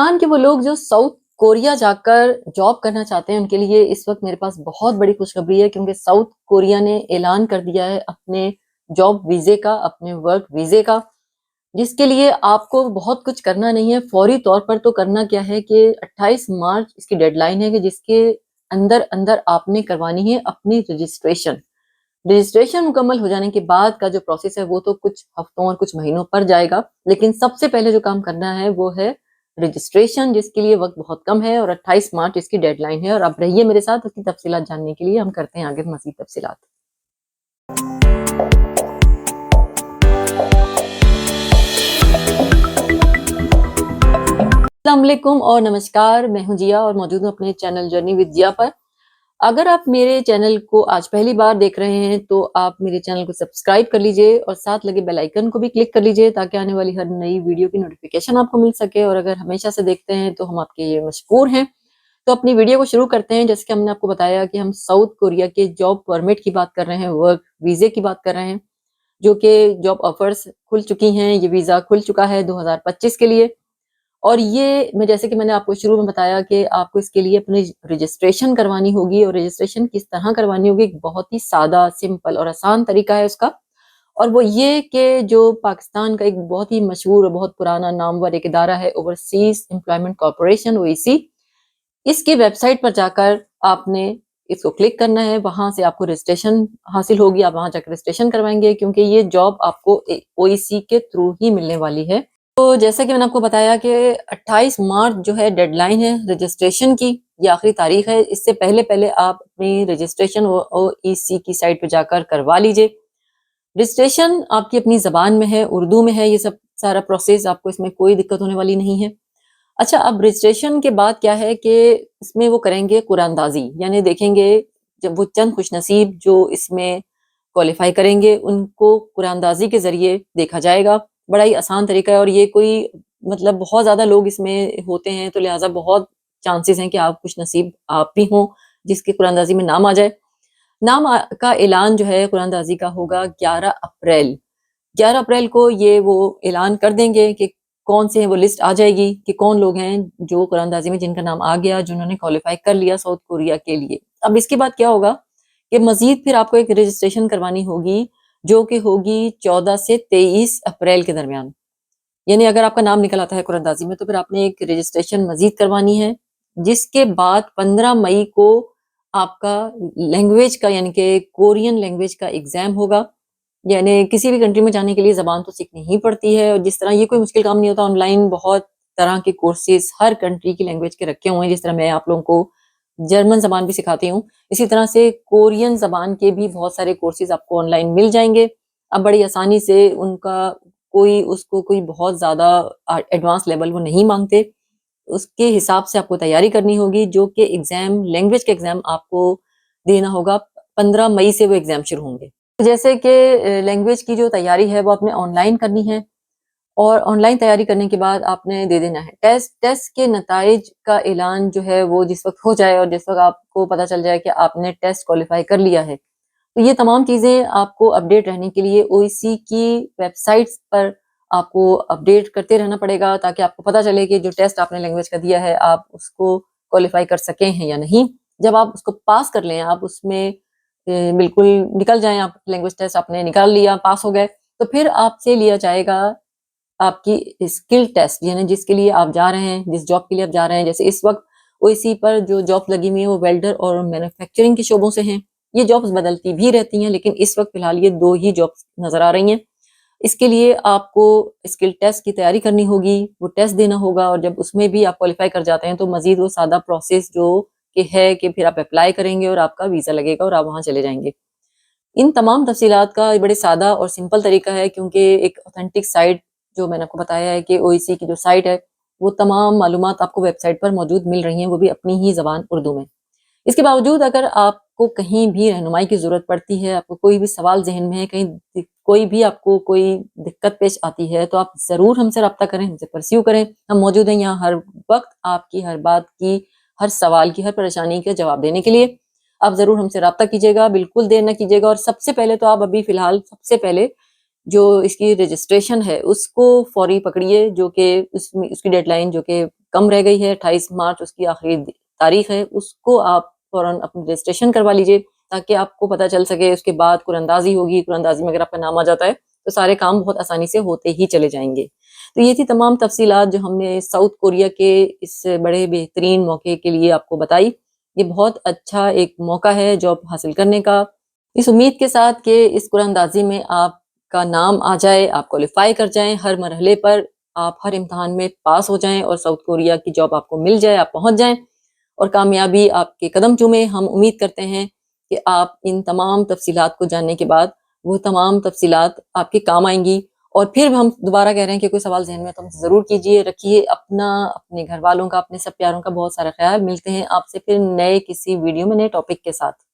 پاکستان کے وہ لوگ جو ساؤتھ کوریا جا کر جاب کرنا چاہتے ہیں ان کے لیے اس وقت میرے پاس بہت بڑی خوشخبری ہے، کیونکہ ساؤتھ کوریا نے اعلان کر دیا ہے اپنے جاب ویزے کا، اپنے ورک ویزے کا، جس کے لیے آپ کو بہت کچھ کرنا نہیں ہے۔ فوری طور پر تو کرنا کیا ہے کہ 28 مارچ اس کی ڈیڈ لائن ہے کہ جس کے اندر اندر آپ نے کروانی ہے اپنی رجسٹریشن۔ رجسٹریشن مکمل ہو جانے کے بعد کا جو پروسیس ہے وہ تو کچھ ہفتوں اور کچھ مہینوں پر جائے گا، لیکن سب سے پہلے جو کام کرنا ہے وہ ہے رجسٹریشن، جس کے لیے وقت بہت کم ہے اور 28 مارچ اس کی ڈیڈ لائن ہے۔ اور اب رہیے میرے ساتھ، اس کی تفصیلات جاننے کے لیے ہم کرتے ہیں آگے مزید تفصیلات۔ السلام علیکم اور نمسکار، میں ہوں جیا اور موجود ہوں اپنے چینل جرنی ود جیا پر۔ اگر آپ میرے چینل کو آج پہلی بار دیکھ رہے ہیں تو آپ میرے چینل کو سبسکرائب کر لیجئے اور ساتھ لگے بیل آئیکن کو بھی کلک کر لیجئے تاکہ آنے والی ہر نئی ویڈیو کی نوٹیفیکیشن آپ کو مل سکے، اور اگر ہمیشہ سے دیکھتے ہیں تو ہم آپ کے یہ مشکور ہیں۔ تو اپنی ویڈیو کو شروع کرتے ہیں۔ جیسے کہ ہم نے آپ کو بتایا کہ ہم ساؤتھ کوریا کے جاب پرمٹ کی بات کر رہے ہیں، ورک ویزے کی بات کر رہے ہیں، جو کہ جاب آفرز کھل چکی ہیں، یہ ویزا کھل چکا ہے 2025 کے لیے۔ اور یہ جیسے کہ میں نے آپ کو شروع میں بتایا کہ آپ کو اس کے لیے اپنی رجسٹریشن کروانی ہوگی، اور رجسٹریشن کس طرح کروانی ہوگی، ایک بہت ہی سادہ، سمپل اور آسان طریقہ ہے اس کا، اور وہ یہ کہ جو پاکستان کا ایک بہت ہی مشہور اور بہت پرانا نامور ایک ادارہ ہے اوورسیز امپلائمنٹ کارپوریشن OEC، اس کی ویب سائٹ پر جا کر آپ نے اس کو کلک کرنا ہے، وہاں سے آپ کو رجسٹریشن حاصل ہوگی، آپ وہاں جا کر رجسٹریشن کروائیں گے کیونکہ یہ جاب آپ کو OEC کے تھرو ہی ملنے والی ہے۔ تو جیسا کہ میں نے آپ کو بتایا کہ 28 مارچ جو ہے ڈیڈ لائن ہے رجسٹریشن کی، یہ آخری تاریخ ہے۔ اس سے پہلے آپ اپنی رجسٹریشن OEC کی سائٹ پہ جا کر کروا لیجئے۔ رجسٹریشن آپ کی اپنی زبان میں ہے، اردو میں ہے، یہ سب سارا پروسیس، آپ کو اس میں کوئی دقت ہونے والی نہیں ہے۔ اچھا، اب رجسٹریشن کے بعد کیا ہے کہ اس میں وہ کریں گے قرآن اندازی، یعنی دیکھیں گے جب وہ چند خوش نصیب جو اس میں کوالیفائی کریں گے ان کو قرآن اندازی کے ذریعے دیکھا جائے گا۔ بڑا ہی آسان طریقہ ہے، اور یہ کوئی بہت زیادہ لوگ اس میں ہوتے ہیں تو لہٰذا بہت چانسز ہیں کہ آپ خوش نصیب آپ بھی ہوں جس کے قرآن اندازی میں نام آ جائے۔ نام کا اعلان جو ہے قرآن اندازی کا ہوگا 11 اپریل۔ 11 اپریل کو یہ وہ اعلان کر دیں گے کہ کون سے ہیں، وہ لسٹ آ جائے گی کہ کون لوگ ہیں جو قرآن اندازی میں جن کا نام آ گیا، جنہوں نے کوالیفائی کر لیا ساؤتھ کوریا کے لیے۔ اب اس کے بعد کیا ہوگا کہ مزید پھر آپ کو ایک رجسٹریشن کروانی ہوگی جو کہ ہوگی 14 سے 23 اپریل کے درمیان، یعنی اگر آپ کا نام نکل آتا ہے قرآن اندازی میں تو پھر آپ نے ایک رجسٹریشن مزید کروانی ہے، جس کے بعد 15 مئی کو آپ کا لینگویج کا یعنی کہ کورین لینگویج کا ایگزام ہوگا۔ یعنی کسی بھی کنٹری میں جانے کے لیے زبان تو سیکھنی ہی پڑتی ہے، اور جس طرح یہ کوئی مشکل کام نہیں ہوتا، آن لائن بہت طرح کے کورسز ہر کنٹری کی لینگویج کے رکھے ہوئے ہیں۔ جس طرح میں آپ لوگوں کو جرمن زبان بھی سکھاتی ہوں، اسی طرح سے کورین زبان کے بھی بہت سارے کورسز آپ کو آن لائن مل جائیں گے۔ اب بڑی آسانی سے ان کا کوئی بہت زیادہ ایڈوانس لیول وہ نہیں مانگتے، اس کے حساب سے آپ کو تیاری کرنی ہوگی، جو کہ ایگزام لینگویج کے ایگزام آپ کو دینا ہوگا۔ 15 مئی سے وہ ایگزام شروع ہوں گے۔ جیسے کہ لینگویج کی جو تیاری ہے وہ آپ نے آن لائن کرنی ہے، اور آن لائن تیاری کرنے کے بعد آپ نے دے دینا ہے ٹیسٹ کے نتائج کا اعلان جو ہے وہ جس وقت ہو جائے اور جس وقت آپ کو پتہ چل جائے کہ آپ نے ٹیسٹ کوالیفائی کر لیا ہے، تو یہ تمام چیزیں آپ کو اپڈیٹ رہنے کے لیے OEC کی ویب سائٹس پر آپ کو اپڈیٹ کرتے رہنا پڑے گا، تاکہ آپ کو پتہ چلے کہ جو ٹیسٹ آپ نے لینگویج کا دیا ہے آپ اس کو کوالیفائی کر سکیں ہیں یا نہیں۔ جب آپ اس کو پاس کر لیں، آپ اس میں بالکل نکل جائیں، آپ لینگویج ٹیسٹ آپ نے نکال لیا، پاس ہو گئے، تو پھر آپ سے لیا جائے گا آپ کی اسکل ٹیسٹ، یعنی جس کے لیے آپ جا رہے ہیں، جس جاب کے لیے آپ جا رہے ہیں۔ جیسے اس وقت OEC پر جو جاب لگی ہوئی ہیں وہ ویلڈر اور مینوفیکچرنگ کے شعبوں سے ہیں۔ یہ جابس بدلتی بھی رہتی ہیں، لیکن اس وقت فی الحال یہ 2 ہی جابس نظر آ رہی ہیں۔ اس کے لیے آپ کو اسکل ٹیسٹ کی تیاری کرنی ہوگی، وہ ٹیسٹ دینا ہوگا، اور جب اس میں بھی آپ کوالیفائی کر جاتے ہیں تو مزید وہ سادہ پروسیس جو کہ ہے کہ پھر آپ اپلائی کریں گے اور آپ کا ویزا لگے گا اور آپ وہاں چلے جائیں گے۔ ان تمام تفصیلات کا بڑے سادہ اور سمپل طریقہ ہے، کیونکہ ایک اوتھینٹک سائٹ جو میں نے آپ کو بتایا ہے کہ OEC کی جو سائٹ ہے وہ تمام معلومات آپ کو ویب سائٹ پر موجود مل رہی ہیں، وہ بھی اپنی ہی زبان اردو میں۔ اس کے باوجود اگر آپ کو کہیں بھی رہنمائی کی ضرورت پڑتی ہے، آپ کو کوئی بھی سوال ذہن میں ہے، کہیں کوئی بھی آپ کو کوئی دقت پیش آتی ہے، تو آپ ضرور ہم سے رابطہ کریں، ہم سے پرسیو کریں۔ ہم موجود ہیں یہاں ہر وقت آپ کی ہر بات کی، ہر سوال کی، ہر پریشانی کا جواب دینے کے لیے۔ آپ ضرور ہم سے رابطہ کیجیے گا، بالکل دیر نہ کیجیے گا، اور سب سے پہلے تو آپ ابھی فی الحال سب سے پہلے جو اس کی رجسٹریشن ہے اس کو فوری پکڑیے، جو کہ اس کی ڈیڈ لائن جو کہ کم رہ گئی ہے، 28 مارچ اس کی آخری تاریخ ہے، اس کو آپ فوراً اپنی رجسٹریشن کروا لیجیے تاکہ آپ کو پتہ چل سکے. اس کے بعد قرآن اندازی ہوگی، قرآن اندازی میں اگر آپ کا نام آ جاتا ہے تو سارے کام بہت آسانی سے ہوتے ہی چلے جائیں گے. تو یہ تھی تمام تفصیلات جو ہم نے ساؤتھ کوریا کے اس بڑے بہترین موقع کے لیے آپ کو بتائی. یہ بہت اچھا ایک موقع ہے جاب حاصل کرنے کا، اس امید کے ساتھ کہ اس قرآن اندازی میں آپ کا نام آ جائے، آپ کوالیفائی کر جائیں، ہر مرحلے پر آپ ہر امتحان میں پاس ہو جائیں اور ساؤتھ کوریا کی جاب آپ کو مل جائے، آپ پہنچ جائیں اور کامیابی آپ کے قدم چومے. ہم امید کرتے ہیں کہ آپ ان تمام تفصیلات کو جاننے کے بعد وہ تمام تفصیلات آپ کے کام آئیں گی. اور پھر ہم دوبارہ کہہ رہے ہیں کہ کوئی سوال ذہن میں تو ہم سے ضرور کیجیے، رکھیے اپنا، اپنے گھر والوں کا، اپنے سب پیاروں کا بہت سارا خیال. ملتے ہیں آپ سے پھر نئے کسی ویڈیو میں نئے ٹاپک کے ساتھ.